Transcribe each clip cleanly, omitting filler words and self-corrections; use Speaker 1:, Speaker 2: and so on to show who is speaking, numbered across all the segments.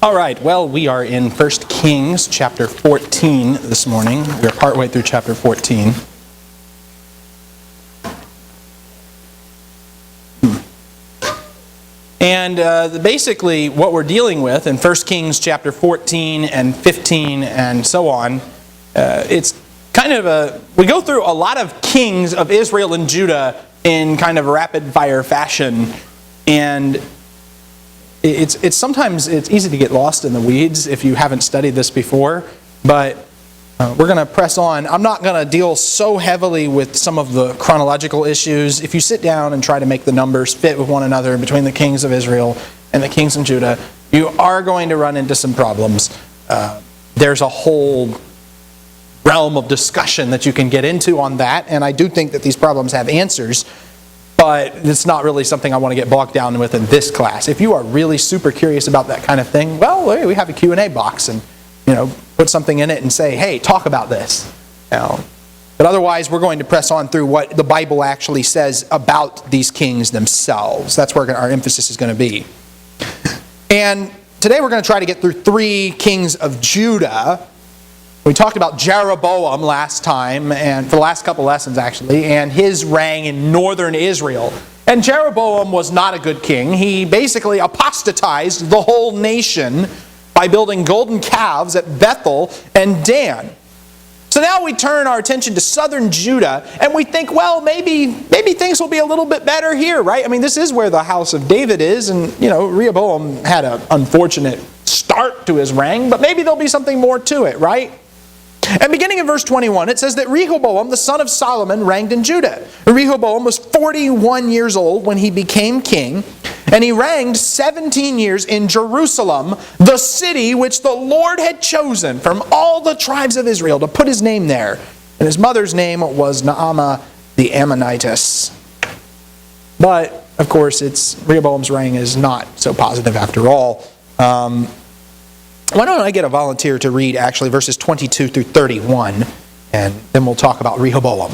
Speaker 1: All right, well, we are in 1 Kings chapter 14 this morning. We're partway through chapter 14. And basically what we're dealing with in 1 Kings chapter 14 and 15 and so on, it's kind of we go through a lot of kings of Israel and Judah in kind of rapid fire fashion. And it's sometimes easy to get lost in the weeds if you haven't studied this before, but we're going to press on. I'm not going to deal so heavily with some of the chronological issues. If you sit down and try to make the numbers fit with one another between the kings of Israel and the kings of Judah, you are going to run into some problems. There's a whole realm of discussion that you can get into on that, and I do think that these problems have answers. But it's not really something I want to get bogged down with in this class. If you are really super curious about that kind of thing, well, we have a Q&A box and, put something in it and say, hey, talk about this. But otherwise, we're going to press on through what the Bible actually says about these kings themselves. That's where our emphasis is going to be. And today we're going to try to get through 3 kings of Judah. We talked about Jeroboam last time, and for the last couple lessons actually, and his reign in northern Israel. And Jeroboam was not a good king. He basically apostatized the whole nation by building golden calves at Bethel and Dan. So now we turn our attention to southern Judah, and we think, well, maybe things will be a little bit better here, right? I mean, this is where the house of David is, and Rehoboam had an unfortunate start to his reign, but maybe there'll be something more to it, right? And beginning in verse 21, it says that Rehoboam, the son of Solomon, reigned in Judah. Rehoboam was 41 years old when he became king, and he reigned 17 years in Jerusalem, the city which the Lord had chosen from all the tribes of Israel to put his name there. And his mother's name was Naamah the Ammonitess. But, of course, Rehoboam's reign is not so positive after all. Why don't I get a volunteer to read actually verses 22 through 31, and then we'll talk about Rehoboam.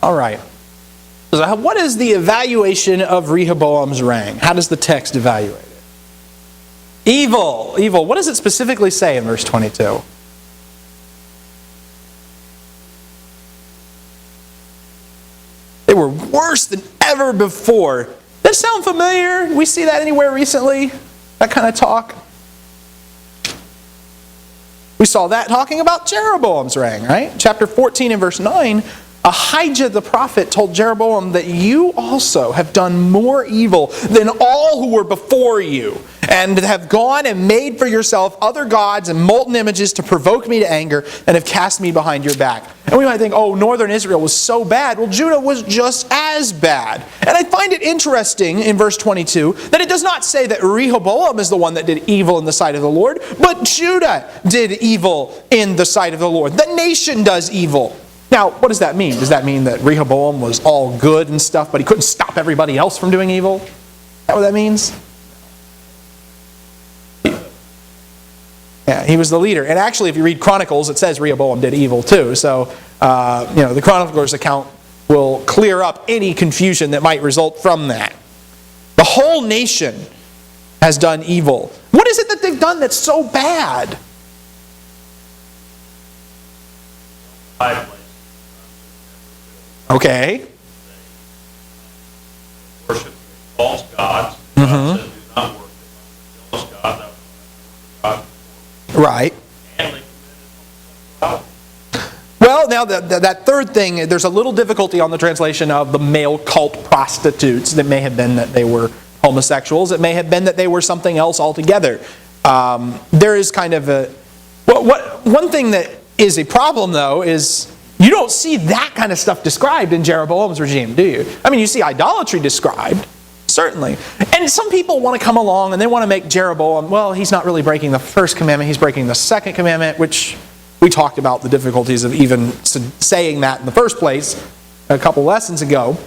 Speaker 1: All right. So what is the evaluation of Rehoboam's reign? How does the text evaluate it? Evil. Evil. What does it specifically say in verse 22? They were worse than ever before. Does that sound familiar? We see that anywhere recently? That kind of talk? We saw that talking about Jeroboam's reign, right? Chapter 14 and verse 9. Ahijah the prophet told Jeroboam that you also have done more evil than all who were before you, and have gone and made for yourself other gods and molten images to provoke me to anger, and have cast me behind your back. And we might think, oh, northern Israel was so bad. Well, Judah was just as bad. And I find it interesting in verse 22 that it does not say that Rehoboam is the one that did evil in the sight of the Lord, but Judah did evil in the sight of the Lord. The nation does evil. Now, what does that mean? Does that mean that Rehoboam was all good and stuff, but he couldn't stop everybody else from doing evil? Is that what that means? Yeah, he was the leader. And actually, if you read Chronicles, it says Rehoboam did evil too. So, the Chronicler's account will clear up any confusion that might result from that. The whole nation has done evil. What is it that they've done that's so bad? Okay.
Speaker 2: Worship false gods. God said, do not worship jealous God. God.
Speaker 1: Right.
Speaker 2: And they committed.
Speaker 1: Well, now that third thing, there's a little difficulty on the translation of the male cult prostitutes. That may have been that they were homosexuals. It may have been that they were something else altogether. There is kind of a... one thing that is a problem, though, is you don't see that kind of stuff described in Jeroboam's regime, do you? I mean, you see idolatry described, certainly. And some people want to come along and they want to make Jeroboam, well, he's not really breaking the first commandment, he's breaking the second commandment, which we talked about the difficulties of even saying that in the first place a couple lessons ago.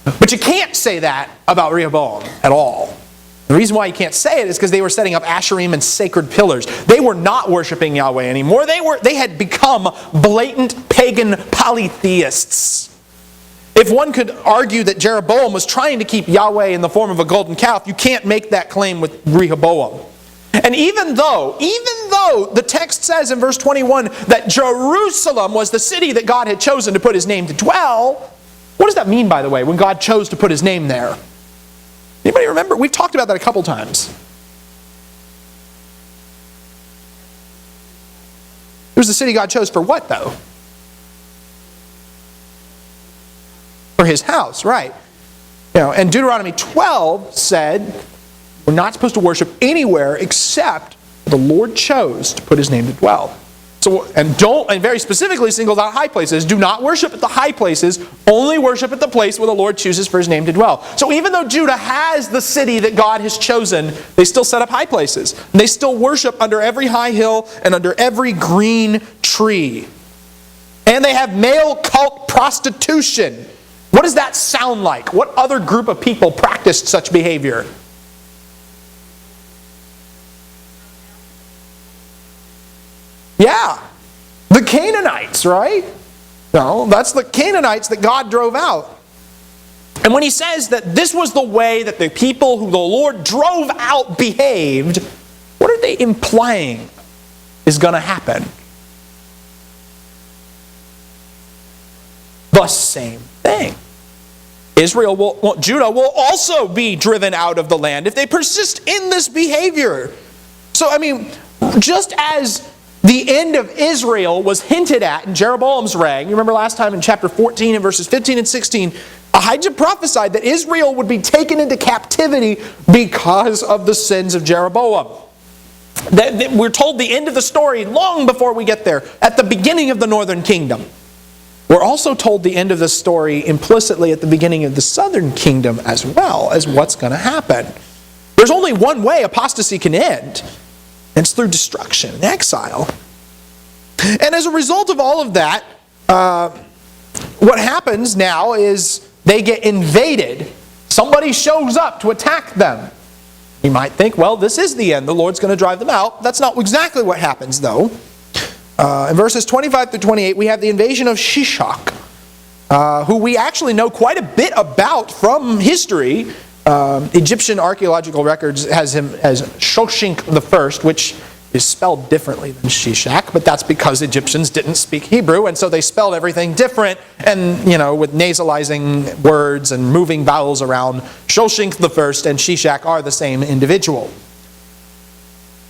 Speaker 1: But you can't say that about Rehoboam at all. The reason why you can't say it is because they were setting up Asherim and sacred pillars. They were not worshiping Yahweh anymore. They had become blatant pagan polytheists. If one could argue that Jeroboam was trying to keep Yahweh in the form of a golden calf, you can't make that claim with Rehoboam. And even though the text says in verse 21 that Jerusalem was the city that God had chosen to put His name to dwell, what does that mean, by the way, when God chose to put His name there? Anybody remember? We've talked about that a couple times. It was the city God chose for what, though? For His house, right. And Deuteronomy 12 said we're not supposed to worship anywhere except the Lord chose to put His name to dwell. So, and very specifically singles out high places. Do not worship at the high places, only worship at the place where the Lord chooses for His name to dwell. So even though Judah has the city that God has chosen, they still set up high places. And they still worship under every high hill and under every green tree. And they have male cult prostitution. What does that sound like? What other group of people practiced such behavior? Yeah, the Canaanites, right? No, that's the Canaanites that God drove out. And when He says that this was the way that the people who the Lord drove out behaved, what are they implying is going to happen? The same thing. Judah will also be driven out of the land if they persist in this behavior. So, just as the end of Israel was hinted at in Jeroboam's reign. You remember last time in chapter 14 and verses 15 and 16, Ahijah prophesied that Israel would be taken into captivity because of the sins of Jeroboam. We're told the end of the story long before we get there, at the beginning of the northern kingdom. We're also told the end of the story implicitly at the beginning of the southern kingdom as well as what's going to happen. There's only one way apostasy can end. And it's through destruction and exile. And as a result of all of that, what happens now is they get invaded. Somebody shows up to attack them. You might think, well, this is the end. The Lord's going to drive them out. That's not exactly what happens, though. In verses 25 through 28, we have the invasion of Shishak, who we actually know quite a bit about from history. Egyptian archaeological records has him as Shoshink I, which is spelled differently than Shishak, but that's because Egyptians didn't speak Hebrew, and so they spelled everything different, and with nasalizing words and moving vowels around. Shoshink I and Shishak are the same individual.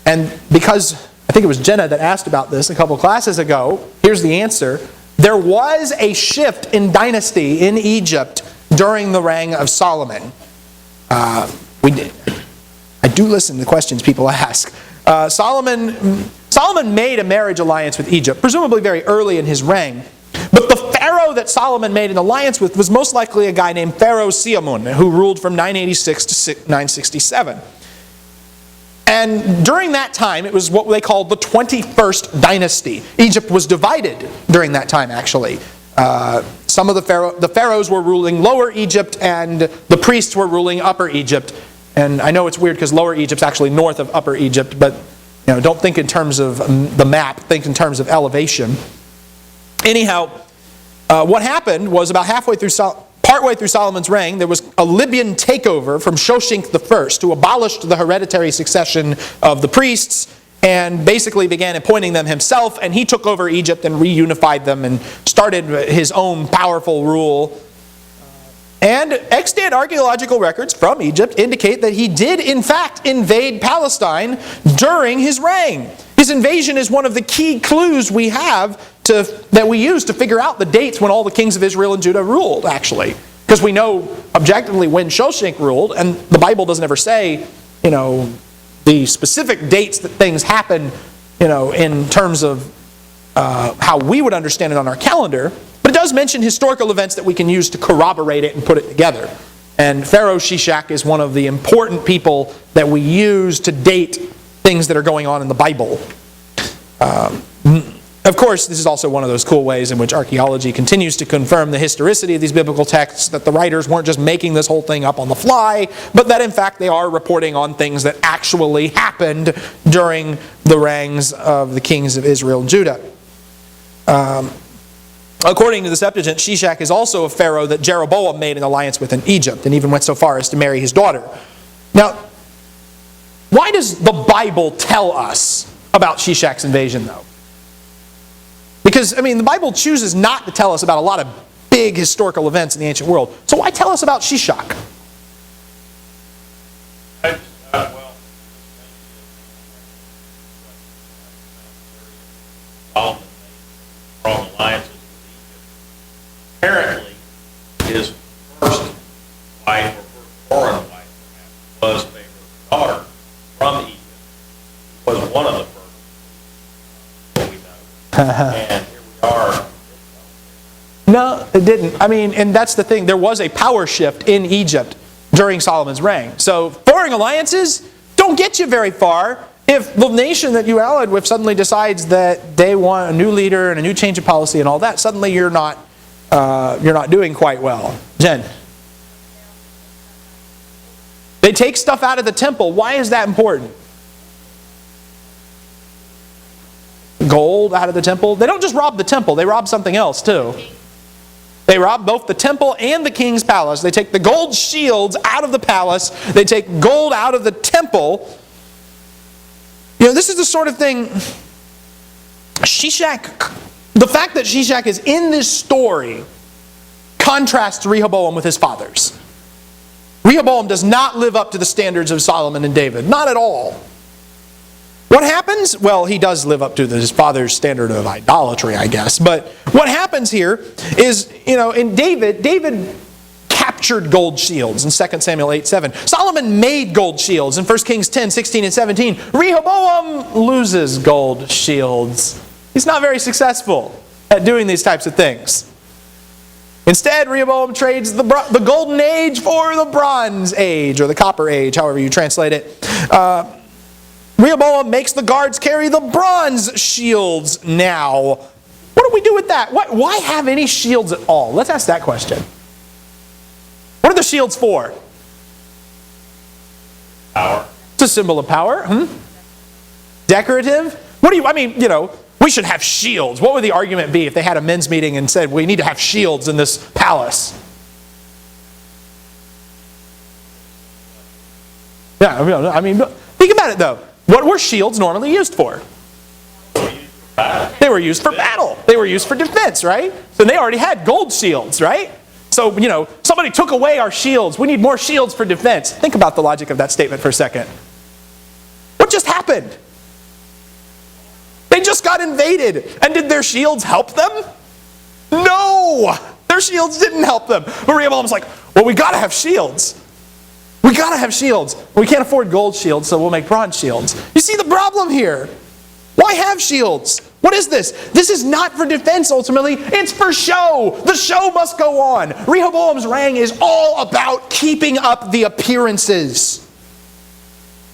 Speaker 1: And because I think it was Jenna that asked about this a couple classes ago, here's the answer. There was a shift in dynasty in Egypt during the reign of Solomon. I do listen to the questions people ask. Solomon made a marriage alliance with Egypt, presumably very early in his reign. But the pharaoh that Solomon made an alliance with was most likely a guy named Pharaoh Siamun, who ruled from 986 to 967. And during that time, it was what they called the 21st dynasty. Egypt was divided during that time, actually. Some of the pharaohs were ruling Lower Egypt, and the priests were ruling Upper Egypt. And I know it's weird because Lower Egypt's actually north of Upper Egypt, but Don't think in terms of the map, think in terms of elevation. Anyhow, what happened was about partway through Solomon's reign, there was a Libyan takeover from Shoshenq I, who abolished the hereditary succession of the priests and basically began appointing them himself, and he took over Egypt and reunified them and started his own powerful rule. And extant archaeological records from Egypt indicate that he did in fact invade Palestine during his reign. His invasion is one of the key clues we have that we use to figure out the dates when all the kings of Israel and Judah ruled, actually. Because we know objectively when Shoshenq ruled, and the Bible doesn't ever say, the specific dates that things happen, in terms of how we would understand it on our calendar. But it does mention historical events that we can use to corroborate it and put it together. And Pharaoh Shishak is one of the important people that we use to date things that are going on in the Bible. Of course, this is also one of those cool ways in which archaeology continues to confirm the historicity of these biblical texts, that the writers weren't just making this whole thing up on the fly, but that in fact they are reporting on things that actually happened during the reigns of the kings of Israel and Judah. According to the Septuagint, Shishak is also a pharaoh that Jeroboam made an alliance with in Egypt, and even went so far as to marry his daughter. Now, why does the Bible tell us about Shishak's invasion, though? Because, the Bible chooses not to tell us about a lot of big historical events in the ancient world. So why tell us about Shishak?
Speaker 2: Solomon made strong alliances with Egypt. Apparently, his first wife, or first foreign wife, perhaps, was Pharaoh's daughter from Egypt. Was one of the first, what we know. And here we are.
Speaker 1: No, it didn't. And that's the thing. There was a power shift in Egypt during Solomon's reign. So foreign alliances don't get you very far. If the nation that you allied with suddenly decides that they want a new leader and a new change of policy and all that, suddenly you're not doing quite well. Jen? They take stuff out of the temple. Why is that important? Gold out of the temple. They don't just rob the temple, they rob something else too. They rob both the temple and the king's palace. They take the gold shields out of the palace. They take gold out of the temple. This is the sort of thing, Shishak, the fact that Shishak is in this story contrasts Rehoboam with his fathers. Rehoboam does not live up to the standards of Solomon and David. Not at all. What happens? Well, he does live up to his father's standard of idolatry, I guess. But what happens here is, in David captured gold shields in 2 Samuel 8:7. Solomon made gold shields in 1 Kings 10:16 and 17. Rehoboam loses gold shields. He's not very successful at doing these types of things. Instead, Rehoboam trades the golden age for the bronze age, or the copper age, however you translate it. Rehoboam makes the guards carry the bronze shields now. What do we do with that? Why have any shields at all? Let's ask that question. What are the shields for?
Speaker 2: Power.
Speaker 1: It's a symbol of power. Decorative? We should have shields. What would the argument be if they had a men's meeting and said, we need to have shields in this palace? Yeah, think about it though. What were shields normally used for? They were used for battle. They were used for defense, right? So they already had gold shields, right? So, somebody took away our shields. We need more shields for defense. Think about the logic of that statement for a second. What just happened? They just got invaded. And did their shields help them? No! Their shields didn't help them. But Rehoboam's like, well, we gotta have shields. We gotta have shields. We can't afford gold shields, so we'll make bronze shields. You see the problem here? Why have shields? What is this? This is not for defense ultimately. It's for show. The show must go on. Rehoboam's reign is all about keeping up the appearances.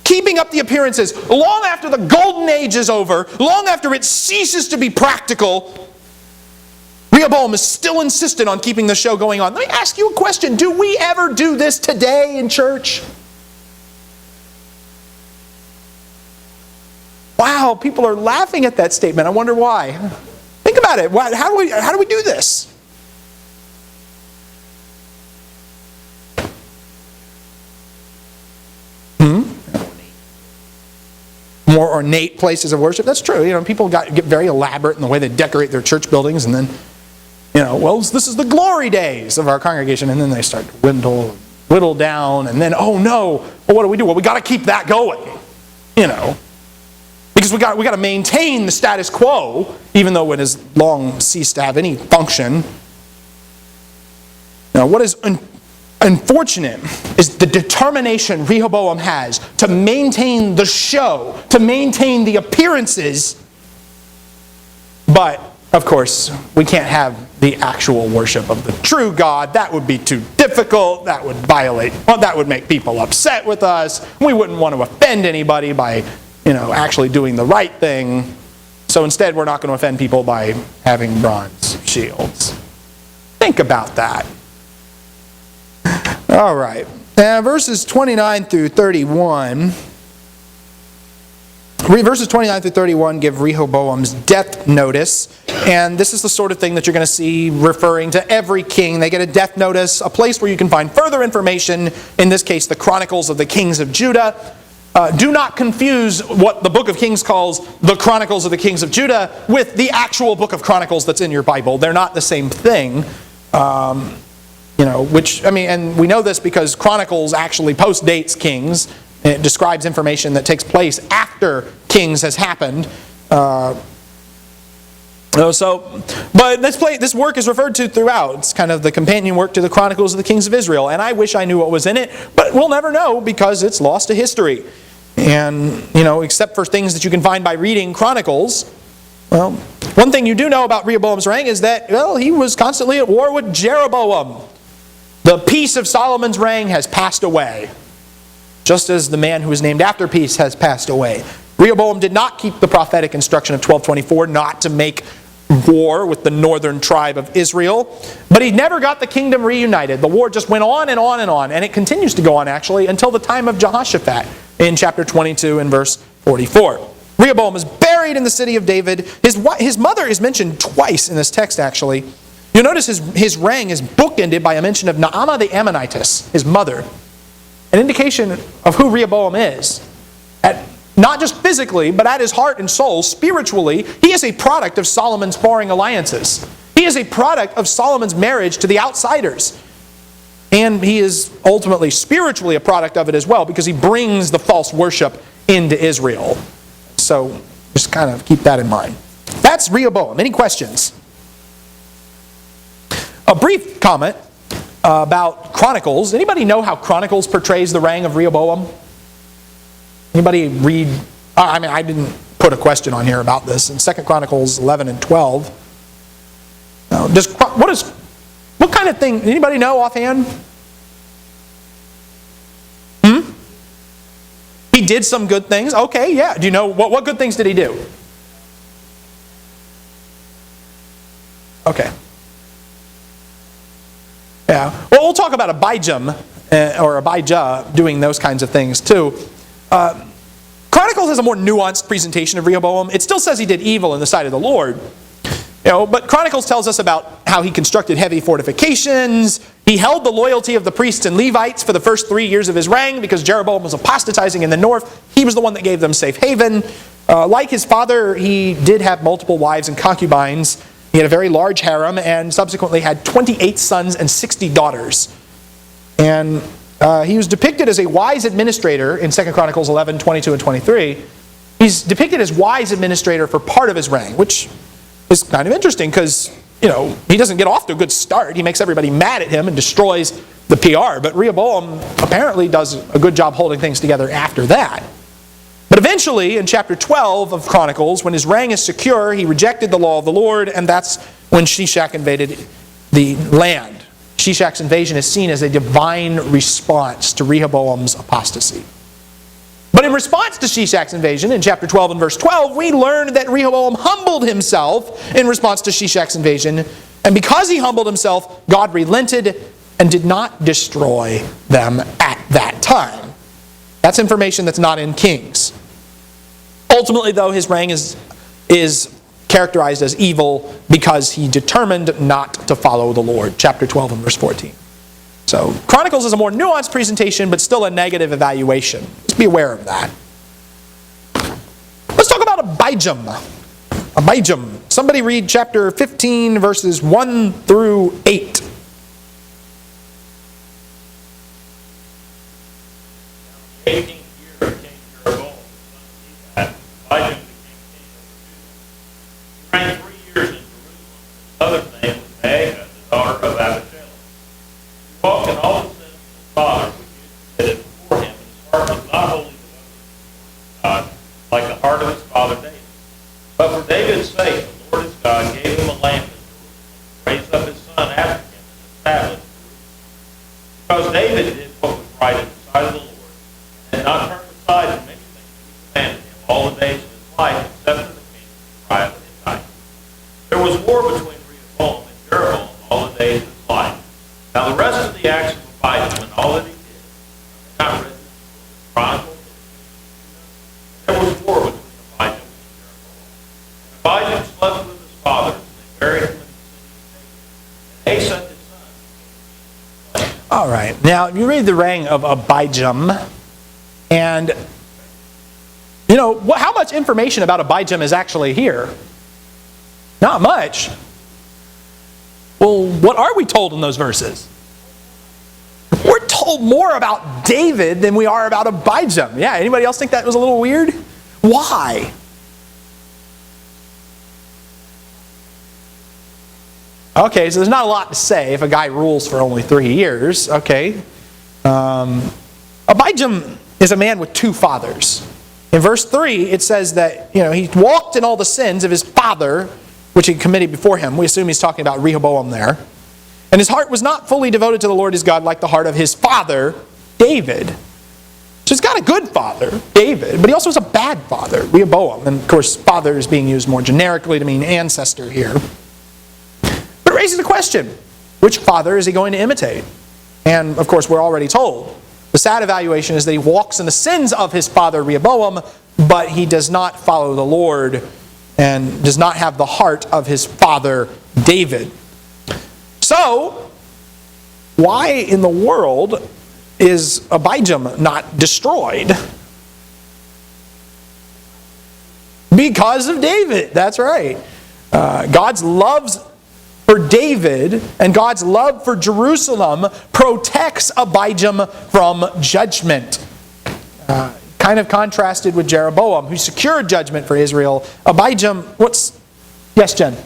Speaker 1: Keeping up the appearances. Long after the golden age is over, long after it ceases to be practical, Rehoboam is still insistent on keeping the show going on. Let me ask you a question. Do we ever do this today in church? Wow, people are laughing at that statement. I wonder why. Think about it. How do we do this? More ornate places of worship. That's true. People get very elaborate in the way they decorate their church buildings, and then, well, this is the glory days of our congregation, and then they start to whittle down, and then, oh no, well, what do we do? Well, we got to keep that going, because we got to maintain the status quo, even though it has long ceased to have any function. Now, what is unfortunate is the determination Rehoboam has to maintain the show, to maintain the appearances, but of course we can't have the actual worship of the true God. That would be too difficult. That would that would make people upset with us. We wouldn't want to offend anybody by actually doing the right thing. So instead we're not going to offend people by having bronze shields. Think about that. All right. Now, verses 29 through 31. Verses 29 through 31 give Rehoboam's death notice. And this is the sort of thing that you're going to see referring to every king. They get a death notice, a place where you can find further information, in this case, the Chronicles of the Kings of Judah. Do not confuse what the book of Kings calls the Chronicles of the Kings of Judah with the actual book of Chronicles that's in your Bible. They're not the same thing. And we know this because Chronicles actually postdates Kings. It describes information that takes place after Kings has happened. But this work is referred to throughout. It's kind of the companion work to the Chronicles of the Kings of Israel. And I wish I knew what was in it, but we'll never know because it's lost to history. And, except for things that you can find by reading Chronicles, well, one thing you do know about Rehoboam's reign is that, he was constantly at war with Jeroboam. The peace of Solomon's reign has passed away, just as the man who was named after peace has passed away. Rehoboam did not keep the prophetic instruction of 1224 not to make war with the northern tribe of Israel, but he never got the kingdom reunited. The war just went on and on and on, and it continues to go on actually until the time of Jehoshaphat in chapter 22 and verse 44. Rehoboam is buried in the city of David. His mother is mentioned twice in this text actually. You'll notice his reign is bookended by a mention of Naamah the Ammonitess, his mother. An indication of who Rehoboam is. Not just physically, but at his heart and soul, spiritually, he is a product of Solomon's foreign alliances. He is a product of Solomon's marriage to the outsiders. And he is ultimately spiritually a product of it as well, because he brings the false worship into Israel. So just kind of keep that in mind. That's Rehoboam. Any questions? A brief comment about Chronicles. Anybody know how Chronicles portrays the reign of Rehoboam? Anybody read? I didn't put a question on here about this. In 2 Chronicles 11 and 12. Now, what kind of thing? Anybody know offhand? He did some good things. Okay, yeah. Do you know what good things did he do? Okay. Yeah. Well, we'll talk about Abijam or Abijah doing those kinds of things too. Chronicles has a more nuanced presentation of Rehoboam. It still says he did evil in the sight of the Lord. But Chronicles tells us about how he constructed heavy fortifications. He held the loyalty of the priests and Levites for the first 3 years of his reign because Jeroboam was apostatizing in the north. He was the one that gave them safe haven. Like his father, he did have multiple wives and concubines. He had a very large harem and subsequently had 28 sons and 60 daughters. And he was depicted as a wise administrator in 2 Chronicles 11, 22, and 23. He's depicted as wise administrator for part of his reign, which is kind of interesting because, he doesn't get off to a good start. He makes everybody mad at him and destroys the PR. But Rehoboam apparently does a good job holding things together after that. But eventually, in chapter 12 of Chronicles, when his reign is secure, he rejected the law of the Lord, and that's when Shishak invaded the land. Shishak's invasion is seen as a divine response to Rehoboam's apostasy. But in response to Shishak's invasion, in chapter 12 and verse 12, we learn that Rehoboam humbled himself in response to Shishak's invasion. And because he humbled himself, God relented and did not destroy them at that time. That's information that's not in Kings. Ultimately, though, his reign is characterized as evil because he determined not to follow the Lord. Chapter 12 and verse 14. So, Chronicles is a more nuanced presentation, but still a negative evaluation. Just be aware of that. Let's talk about Abijam. Abijam. Somebody read chapter 15, verses 1 through 8.
Speaker 2: The 18th year of King Jeroboam, the son of Nebat, Abijam became king over Judah. He reigned 3 years in Jerusalem. His mother's name was Maacah, the daughter of Abishai. He walked in all the sins of his father, which he had committed before him, and his heart was not wholly devoted to God, like the heart of his father David. But for David's sake, the Lord his God gave him a lamp in Jerusalem, to raise up his son after him, and establish Jerusalem. Because David did what was right in the sight of the Lord, and had not turned aside from anything he commanded him all the days of his life, except for the king Uriah the Hittite. There was war between Rehoboam and Jeroboam all the days of his life. Now the rest of the acts of Abijam and all that he did, are not written in the Chronicles of the kings of Judah? There was war between Abijam and Jeroboam. And Abijam slept with his fathers, and they buried him in the city of David. And Asa his son became king.
Speaker 1: All right. Now, you read the reign of Abijam, and how much information about Abijam is actually here? Not much. Well, what are we told in those verses? We're told more about David than we are about Abijam. Yeah, anybody else think that was a little weird? Why? Okay, so there's not a lot to say if a guy rules for only 3 years. Okay. Abijam is a man with 2 fathers. In verse 3, it says that he walked in all the sins of his father, which he committed before him. We assume he's talking about Rehoboam there. And his heart was not fully devoted to the Lord his God like the heart of his father, David. So he's got a good father, David, but he also has a bad father, Rehoboam. And of course, father is being used more generically to mean ancestor here. But it raises the question, which father is he going to imitate? And of course, we're already told. The sad evaluation is that he walks in the sins of his father Rehoboam, but he does not follow the Lord and does not have the heart of his father David. So, why in the world is Abijam not destroyed? Because of David. That's right. God's love for David and God's love for Jerusalem protects Abijam from judgment. Kind of contrasted with Jeroboam, who secured judgment for Israel. Abijam, Yes, Jen?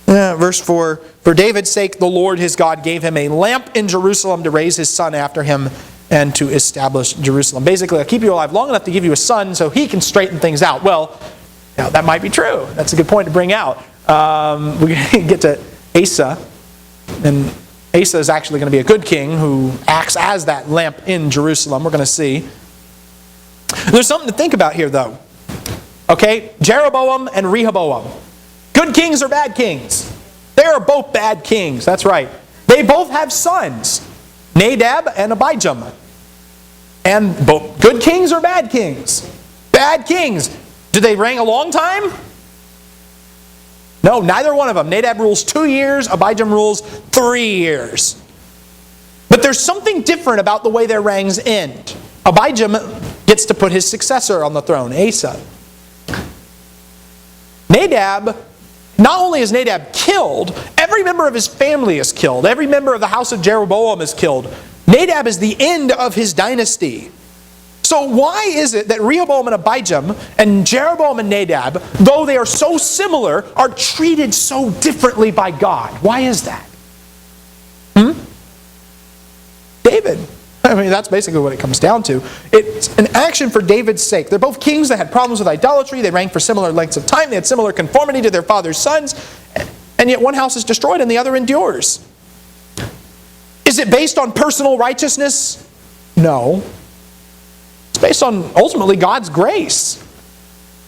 Speaker 1: Verse 4, for David's sake, the Lord his God gave him a lamp in Jerusalem to raise his son after him and to establish Jerusalem. Basically, I'll keep you alive long enough to give you a son so he can straighten things out. Well, that might be true. That's a good point to bring out. We're going to get to Asa. And Asa is actually going to be a good king who acts as that lamp in Jerusalem. We're going to see. There's something to think about here, though. Okay, Jeroboam and Rehoboam. Good kings or bad kings? They are both bad kings. That's right. They both have sons, Nadab and Abijam. And both good kings or bad kings? Bad kings. Did they reign a long time? No, neither one of them. Nadab rules 2 years, Abijam rules 3 years. But there's something different about the way their reigns end. Abijam gets to put his successor on the throne, Asa. Nadab, not only is Nadab killed, every member of his family is killed. Every member of the house of Jeroboam is killed. Nadab is the end of his dynasty. So why is it that Rehoboam and Abijam and Jeroboam and Nadab, though they are so similar, are treated so differently by God? Why is that? David. I mean, that's basically what it comes down to. It's an action for David's sake. They're both kings that had problems with idolatry. They reigned for similar lengths of time. They had similar conformity to their father's sons. And yet one house is destroyed and the other endures. Is it based on personal righteousness? No. It's based on, ultimately, God's grace.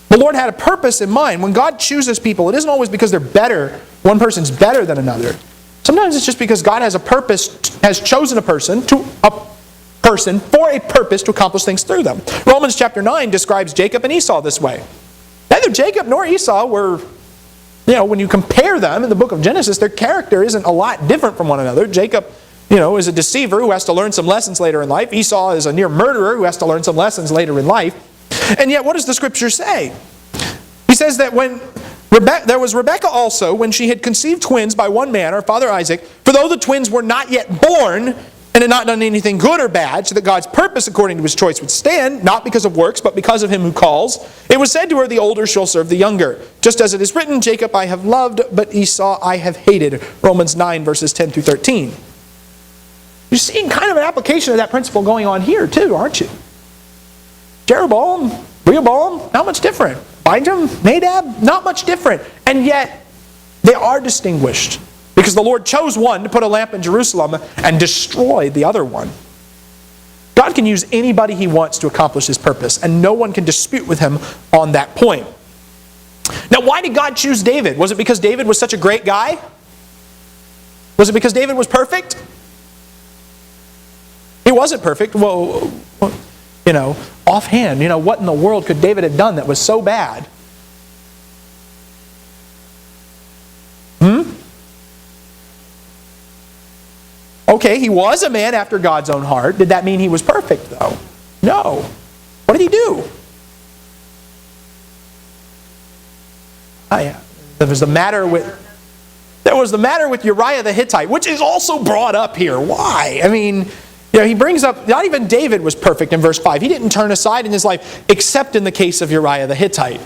Speaker 1: The Lord had a purpose in mind. When God chooses people, it isn't always because they're better. One person's better than another. Sometimes it's just because God has a purpose, has chosen a person for a purpose to accomplish things through them. Romans chapter 9 describes Jacob and Esau this way. Neither Jacob nor Esau were, when you compare them in the book of Genesis, their character isn't a lot different from one another. Jacob, is a deceiver who has to learn some lessons later in life. Esau is a near murderer who has to learn some lessons later in life. And yet, what does the Scripture say? He says that when there was Rebekah also, when she had conceived twins by one man, her father Isaac, for though the twins were not yet born, and had not done anything good or bad, so that God's purpose according to His choice would stand, not because of works, but because of Him who calls, it was said to her, the older shall serve the younger. Just as it is written, Jacob I have loved, but Esau I have hated. Romans 9, verses 10 through 13. You're seeing kind of an application of that principle going on here too, aren't you? Jeroboam, Rehoboam, not much different. Abijam, Nadab, not much different. And yet, they are distinguished. Because the Lord chose one to put a lamp in Jerusalem and destroy the other one. God can use anybody He wants to accomplish His purpose, and no one can dispute with Him on that point. Now, why did God choose David? Was it because David was such a great guy? Was it because David was perfect? He wasn't perfect. Well, offhand, what in the world could David have done that was so bad? Okay, he was a man after God's own heart. Did that mean he was perfect, though? No. What did he do? There was the matter with Uriah the Hittite, which is also brought up here. Why? He brings up, not even David was perfect in verse 5. He didn't turn aside in his life, except in the case of Uriah the Hittite.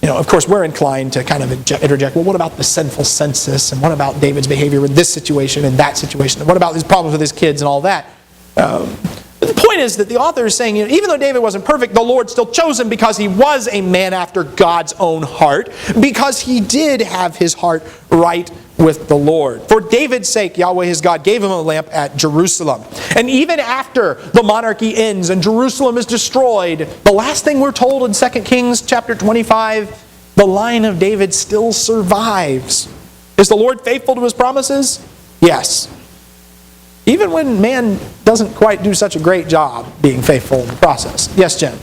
Speaker 1: Of course, we're inclined to kind of interject, well, what about the sinful census? And what about David's behavior in this situation and that situation? And what about his problems with his kids and all that? The point is that the author is saying, even though David wasn't perfect, the Lord still chose him because he was a man after God's own heart, because he did have his heart right with the Lord. For David's sake, Yahweh his God gave him a lamp at Jerusalem. And even after the monarchy ends and Jerusalem is destroyed, the last thing we're told in 2 Kings chapter 25, the line of David still survives. Is the Lord faithful to His promises? Yes. Even when man doesn't quite do such a great job being faithful in the process. Yes, Jen?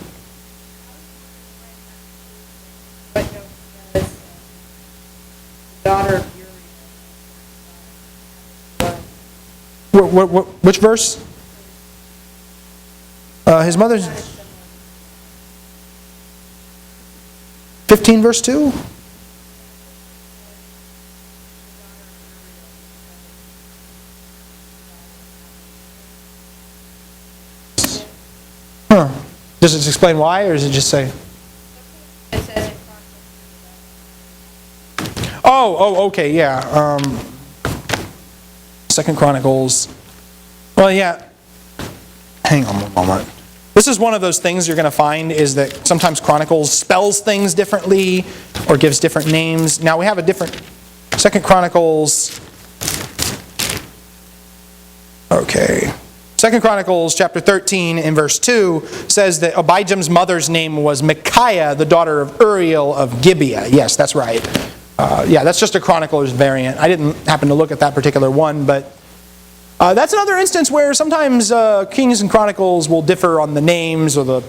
Speaker 3: Daughter of
Speaker 1: Which verse? His mother's 15 verse 2? Does it explain why, or does it just say?
Speaker 3: It says in
Speaker 1: Okay, yeah. 2 Chronicles. Well, yeah. Hang on one moment. This is one of those things you're going to find is that sometimes Chronicles spells things differently or gives different names. Now we have a different 2 Chronicles. Okay. 2 Chronicles chapter 13 in verse 2 says that Abijam's mother's name was Micaiah, the daughter of Uriel of Gibeah. Yes, that's right. That's just a Chronicler's variant. I didn't happen to look at that particular one, but that's another instance where sometimes Kings and Chronicles will differ on the names or the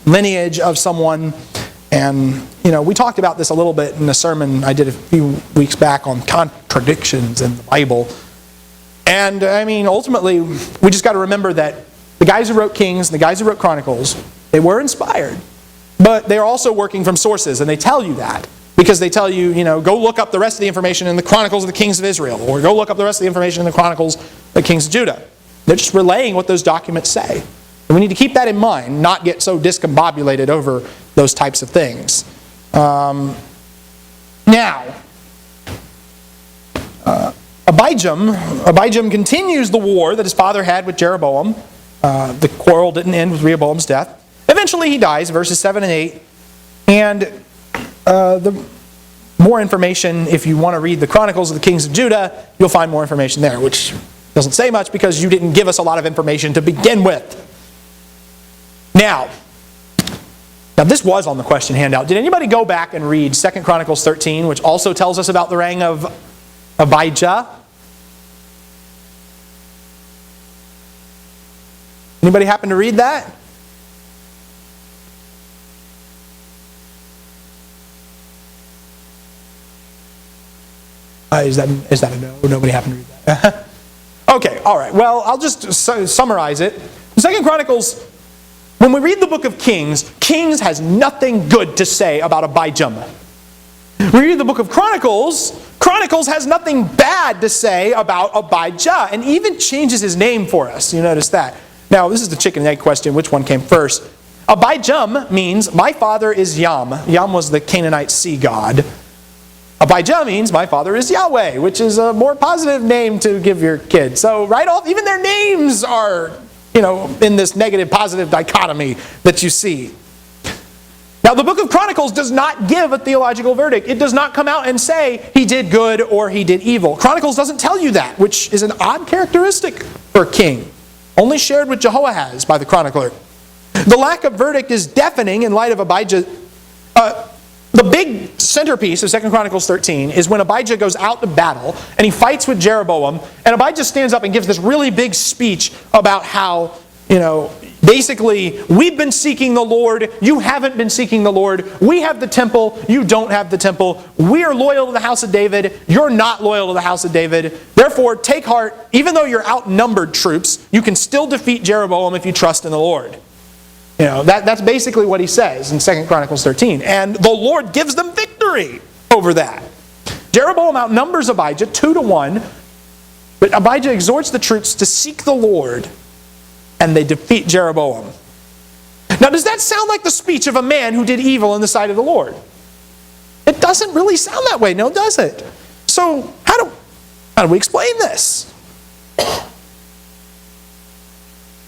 Speaker 1: lineage of someone. And, we talked about this a little bit in a sermon I did a few weeks back on contradictions in the Bible. And, ultimately, we just got to remember that the guys who wrote Kings and the guys who wrote Chronicles, they were inspired. But they're also working from sources, and they tell you that. Because they tell you, go look up the rest of the information in the Chronicles of the Kings of Israel, or go look up the rest of the information in the Chronicles of the Kings of Judah. They're just relaying what those documents say. And we need to keep that in mind, not get so discombobulated over those types of things. Abijam continues the war that his father had with Jeroboam. The quarrel didn't end with Rehoboam's death. Eventually he dies, verses 7 and 8. And the more information, if you want to read the Chronicles of the Kings of Judah, you'll find more information there, which doesn't say much because you didn't give us a lot of information to begin with. Now, Now this was on the question handout. Did anybody go back and read 2 Chronicles 13, which also tells us about the reign of Abijah? Anybody happen to read that? Is that a no? Nobody happened to read that? Okay, all right. Well, I'll just summarize it. 2 Chronicles, when we read the book of Kings, Kings has nothing good to say about Abijah. We read the book of Chronicles, Chronicles has nothing bad to say about Abijah, and even changes his name for us. You notice that. Now, this is the chicken and egg question. Which one came first? Abijah means, my father is Yam. Yam was the Canaanite sea god. Abijah means, my father is Yahweh, which is a more positive name to give your kid. So right off, even their names are, in this negative-positive dichotomy that you see. Now, the book of Chronicles does not give a theological verdict. It does not come out and say he did good or he did evil. Chronicles doesn't tell you that, which is an odd characteristic for a king. Only shared with Jehoahaz by the chronicler. The lack of verdict is deafening in light of Abijah. The big centerpiece of 2 Chronicles 13 is when Abijah goes out to battle and he fights with Jeroboam, and Abijah stands up and gives this really big speech about how, basically, we've been seeking the Lord, you haven't been seeking the Lord, we have the temple, you don't have the temple, we are loyal to the house of David, you're not loyal to the house of David, therefore take heart, even though you're outnumbered troops, you can still defeat Jeroboam if you trust in the Lord. That's basically what he says in 2 Chronicles 13. And the Lord gives them victory over that. Jeroboam outnumbers Abijah 2-1, but Abijah exhorts the troops to seek the Lord, and they defeat Jeroboam. Now, does that sound like the speech of a man who did evil in the sight of the Lord? It doesn't really sound that way, no, does it? So, how do we explain this?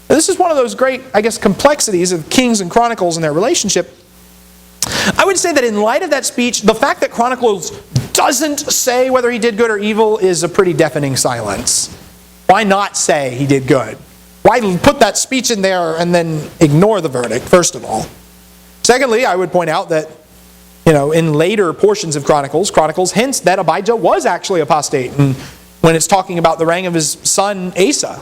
Speaker 1: This is one of those great, complexities of Kings and Chronicles and their relationship. I would say that in light of that speech, the fact that Chronicles doesn't say whether he did good or evil is a pretty deafening silence. Why not say he did good? Why put that speech in there and then ignore the verdict, first of all? Secondly, I would point out that, in later portions of Chronicles hints that Abijah was actually apostate, and when it's talking about the reign of his son Asa.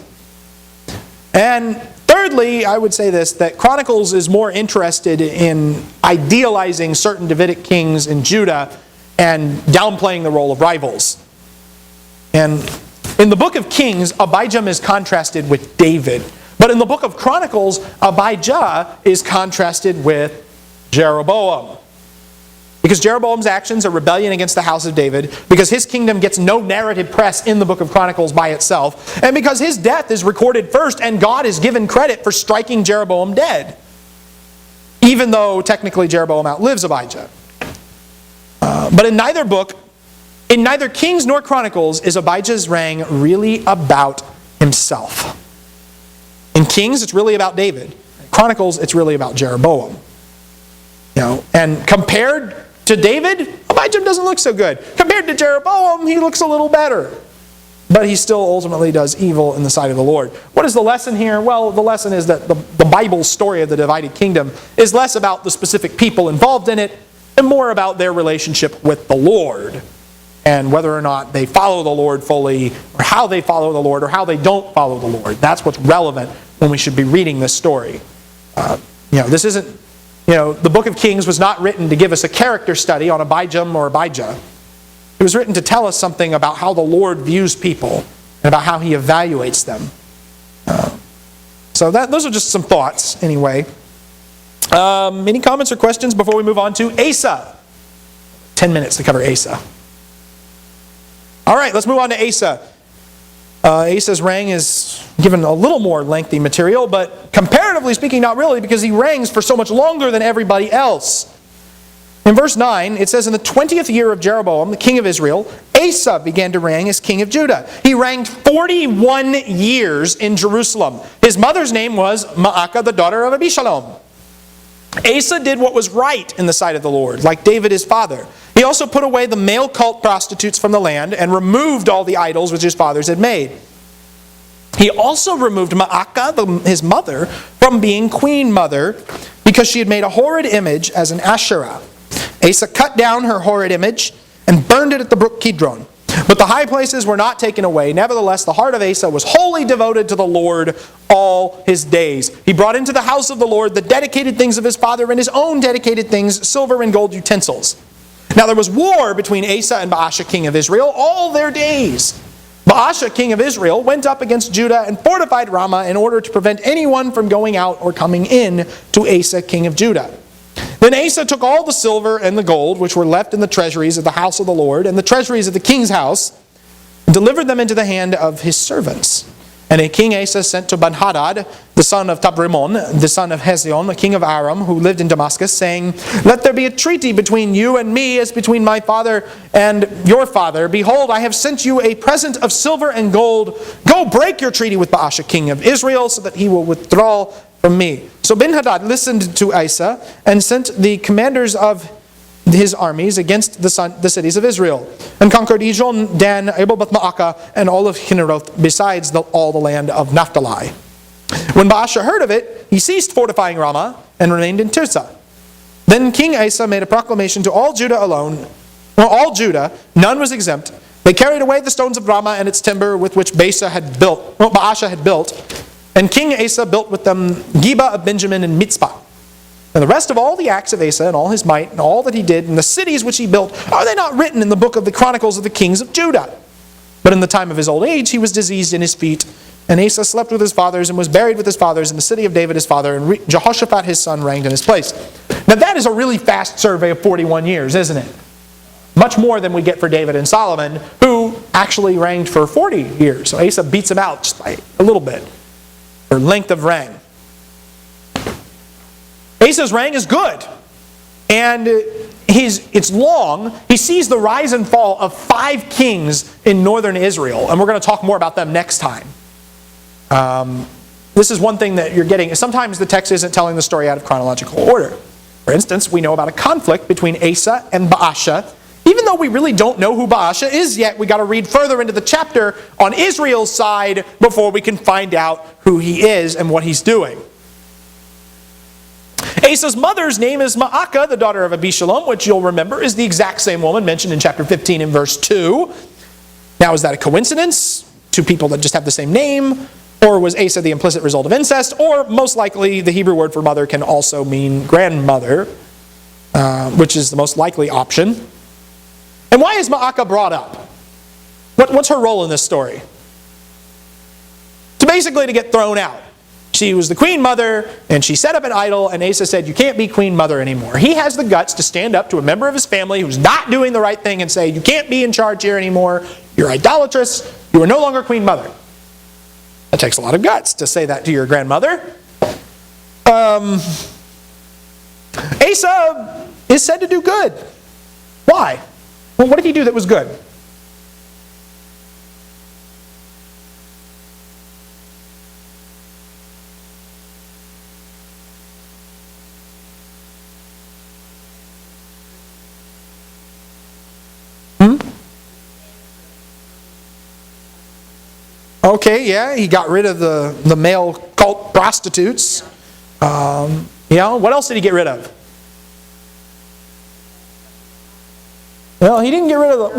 Speaker 1: And thirdly, I would say this, that Chronicles is more interested in idealizing certain Davidic kings in Judah and downplaying the role of rivals. And in the book of Kings, Abijah is contrasted with David. But in the book of Chronicles, Abijah is contrasted with Jeroboam. Because Jeroboam's actions are rebellion against the house of David, because his kingdom gets no narrative press in the book of Chronicles by itself, and because his death is recorded first and God is given credit for striking Jeroboam dead, even though technically Jeroboam outlives Abijah. But in neither book, in neither Kings nor Chronicles, is Abijah's reign really about himself. In Kings, it's really about David. In Chronicles, it's really about Jeroboam. And compared to David, Abijah doesn't look so good. Compared to Jeroboam, he looks a little better. But he still ultimately does evil in the sight of the Lord. What is the lesson here? Well, the lesson is that the Bible's story of the divided kingdom is less about the specific people involved in it and more about their relationship with the Lord and whether or not they follow the Lord fully, or how they follow the Lord, or how they don't follow the Lord. That's what's relevant when we should be reading this story. This isn't... the book of Kings was not written to give us a character study on Abijah or Abijah. It was written to tell us something about how the Lord views people and about how he evaluates them. Those are just some thoughts, anyway. Any comments or questions before we move on to Asa? 10 minutes to cover Asa. All right, let's move on to Asa. Asa's reign is given a little more lengthy material, but comparatively speaking, not really, because he reigns for so much longer than everybody else. In verse 9, it says, in the 20th year of Jeroboam, the king of Israel, Asa began to reign as king of Judah. He reigned 41 years in Jerusalem. His mother's name was Maacah, the daughter of Abishalom. Asa did what was right in the sight of the Lord, like David his father. He also put away the male cult prostitutes from the land and removed all the idols which his fathers had made. He also removed Maacah, his mother, from being queen mother because she had made a horrid image as an Asherah. Asa cut down her horrid image and burned it at the brook Kidron. But the high places were not taken away. Nevertheless, the heart of Asa was wholly devoted to the Lord all his days. He brought into the house of the Lord the dedicated things of his father and his own dedicated things, silver and gold utensils. Now there was war between Asa and Baasha, king of Israel, all their days. Baasha, king of Israel, went up against Judah and fortified Ramah in order to prevent anyone from going out or coming in to Asa, king of Judah. Then Asa took all the silver and the gold which were left in the treasuries of the house of the Lord and the treasuries of the king's house, and delivered them into the hand of his servants. And King Asa sent to Ben-Hadad, the son of Tabrimon, the son of Hezion, the king of Aram, who lived in Damascus, saying, "Let there be a treaty between you and me as between my father and your father. Behold, I have sent you a present of silver and gold. Go break your treaty with Baasha, king of Israel, so that he will withdraw from me." So Ben-Hadad listened to Asa and sent the commanders of his armies against the cities of Israel, and conquered Ijon, Dan, Abel-Beth-Maacah, and all of Kinneroth, besides all the land of Naphtali. When Baasha heard of it, he ceased fortifying Ramah and remained in Tirzah. Then King Asa made a proclamation to all Judah all Judah, none was exempt. They carried away the stones of Ramah and its timber with which Baasha had built, and King Asa built with them Geba of Benjamin and Mitzpah. And the rest of all the acts of Asa and all his might and all that he did and the cities which he built, are they not written in the book of the Chronicles of the kings of Judah? But in the time of his old age he was diseased in his feet, and Asa slept with his fathers and was buried with his fathers in the city of David his father, and Jehoshaphat his son reigned in his place. Now that is a really fast survey of 41 years, isn't it? Much more than we get for David and Solomon, who actually reigned for 40 years. So Asa beats him out just by a little bit, for length of reign. Asa's reign is good, and it's long. He sees the rise and fall of 5 kings in northern Israel, and we're going to talk more about them next time. This is one thing that you're getting. Sometimes the text isn't telling the story out of chronological order. For instance, we know about a conflict between Asa and Baasha. Even though we really don't know who Baasha is yet, we got to read further into the chapter on Israel's side before we can find out who he is and what he's doing. Asa's mother's name is Maacah, the daughter of Abishalom, which you'll remember is the exact same woman mentioned in chapter 15 in verse 2. Now, is that a coincidence? 2 people that just have the same name? Or was Asa the implicit result of incest? Or most likely the Hebrew word for mother can also mean grandmother, which is the most likely option. And why is Maacah brought up? What's her role in this story? To get thrown out. She was the queen mother, and she set up an idol, and Asa said, "You can't be queen mother anymore." He has the guts to stand up to a member of his family who's not doing the right thing and say, "You can't be in charge here anymore. You're idolatrous. You are no longer queen mother." That takes a lot of guts to say that to your grandmother. Asa is said to do good. Why? Well, what did he do that was good? Okay, yeah, he got rid of the male cult prostitutes. What else did he get rid of? Well, he didn't get rid of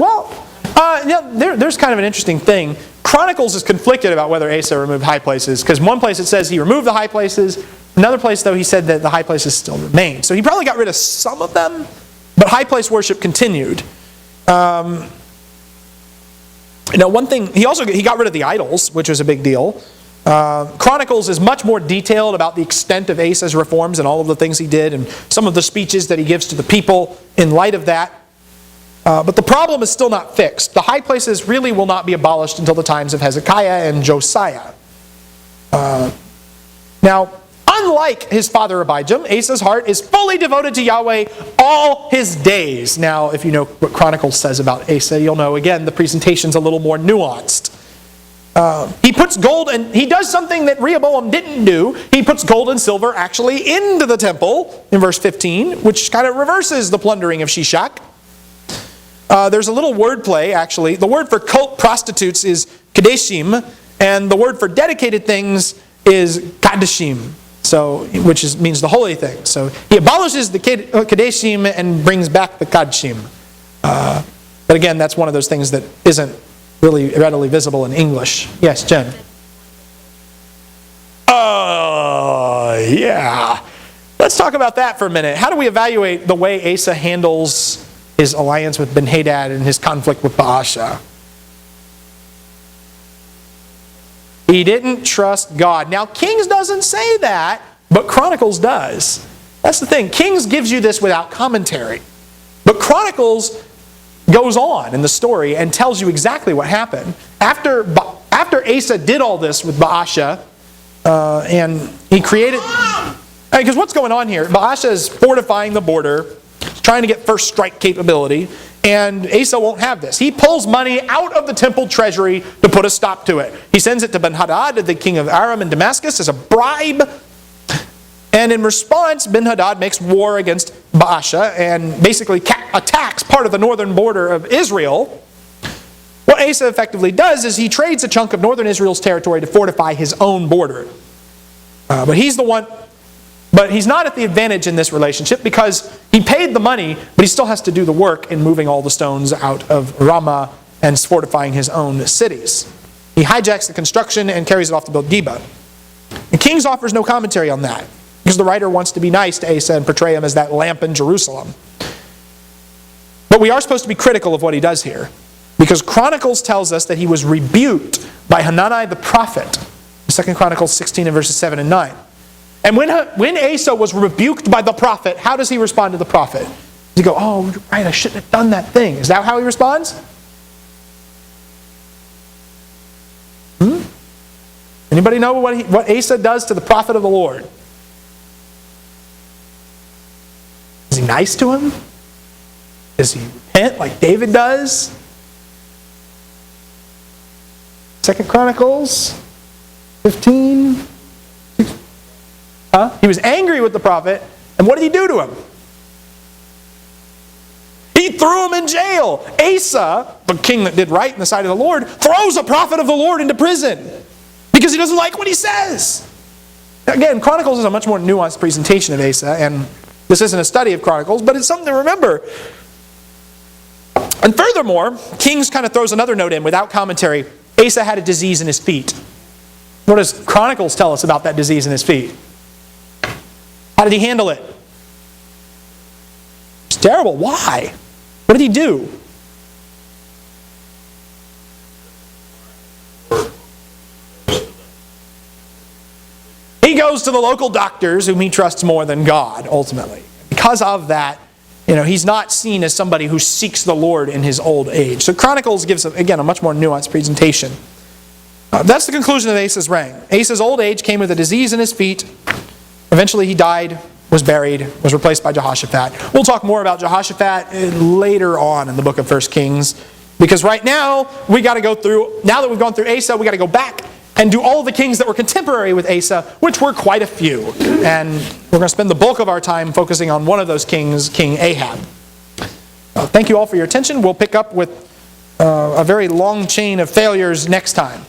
Speaker 1: there's kind of an interesting thing. Chronicles is conflicted about whether Asa removed high places, because one place it says he removed the high places. Another place, though, he said that the high places still remained. So he probably got rid of some of them, but high place worship continued. One thing, he got rid of the idols, which was a big deal. Chronicles is much more detailed about the extent of Asa's reforms and all of the things he did and some of the speeches that he gives to the people in light of that. But the problem is still not fixed. The high places really will not be abolished until the times of Hezekiah and Josiah. Now, unlike his father Abijam, Asa's heart is fully devoted to Yahweh all his days. Now, if you know what Chronicles says about Asa, you'll know, again, the presentation's a little more nuanced. He puts gold, and he does something that Rehoboam didn't do. He puts gold and silver actually into the temple in verse 15, which kind of reverses the plundering of Shishak. There's a little wordplay, actually. The word for cult prostitutes is kadeshim, and the word for dedicated things is kadeshim. So, means the holy thing. So he abolishes the Kadeshim and brings back the Kadshim. But again, that's one of those things that isn't really readily visible in English. Yes, Jen? Yeah. Let's talk about that for a minute. How do we evaluate the way Asa handles his alliance with Ben-Hadad and his conflict with Baasha? He didn't trust God. Now, Kings doesn't say that, but Chronicles does. That's the thing. Kings gives you this without commentary. But Chronicles goes on in the story and tells you exactly what happened. After Asa did all this with Baasha, and he created... Because what's going on here? Baasha is fortifying the border, trying to get first strike capability, and Asa won't have this. He pulls money out of the temple treasury to put a stop to it. He sends it to Ben-Hadad, the king of Aram in Damascus, as a bribe. And in response, Ben-Hadad makes war against Baasha and basically attacks part of the northern border of Israel. What Asa effectively does is he trades a chunk of northern Israel's territory to fortify his own border. But he's not at the advantage in this relationship because he paid the money, but he still has to do the work in moving all the stones out of Ramah and fortifying his own cities. He hijacks the construction and carries it off to build Geba. The Kings offers no commentary on that because the writer wants to be nice to Asa and portray him as that lamp in Jerusalem. But we are supposed to be critical of what he does here because Chronicles tells us that he was rebuked by Hanani the prophet. 2 Chronicles 16 and verses 7 and 9. And when Asa was rebuked by the prophet, how does he respond to the prophet? Does he go, oh, you're right, I shouldn't have done that thing? Is that how he responds? Anybody know what Asa does to the prophet of the Lord? Is he nice to him? Does he repent like David does? 2 Chronicles 15... He was angry with the prophet, and what did he do to him? He threw him in jail. Asa, the king that did right in the sight of the Lord, throws a prophet of the Lord into prison because he doesn't like what he says. Again, Chronicles is a much more nuanced presentation of Asa, and this isn't a study of Chronicles, but it's something to remember. And furthermore, Kings kind of throws another note in without commentary. Asa had a disease in his feet. What does Chronicles tell us about that disease in his feet? How did he handle it? It's terrible. Why? What did he do? He goes to the local doctors whom he trusts more than God, ultimately. Because of that, he's not seen as somebody who seeks the Lord in his old age. So Chronicles gives, again, a much more nuanced presentation. That's the conclusion of Asa's reign. Asa's old age came with a disease in his feet. Eventually he died, was buried, was replaced by Jehoshaphat. We'll talk more about Jehoshaphat later on in the book of 1 Kings. Because right now, we got to go through, now that we've gone through Asa, we got to go back and do all of the kings that were contemporary with Asa, which were quite a few. And we're going to spend the bulk of our time focusing on one of those kings, King Ahab. Thank you all for your attention. We'll pick up with a very long chain of failures next time.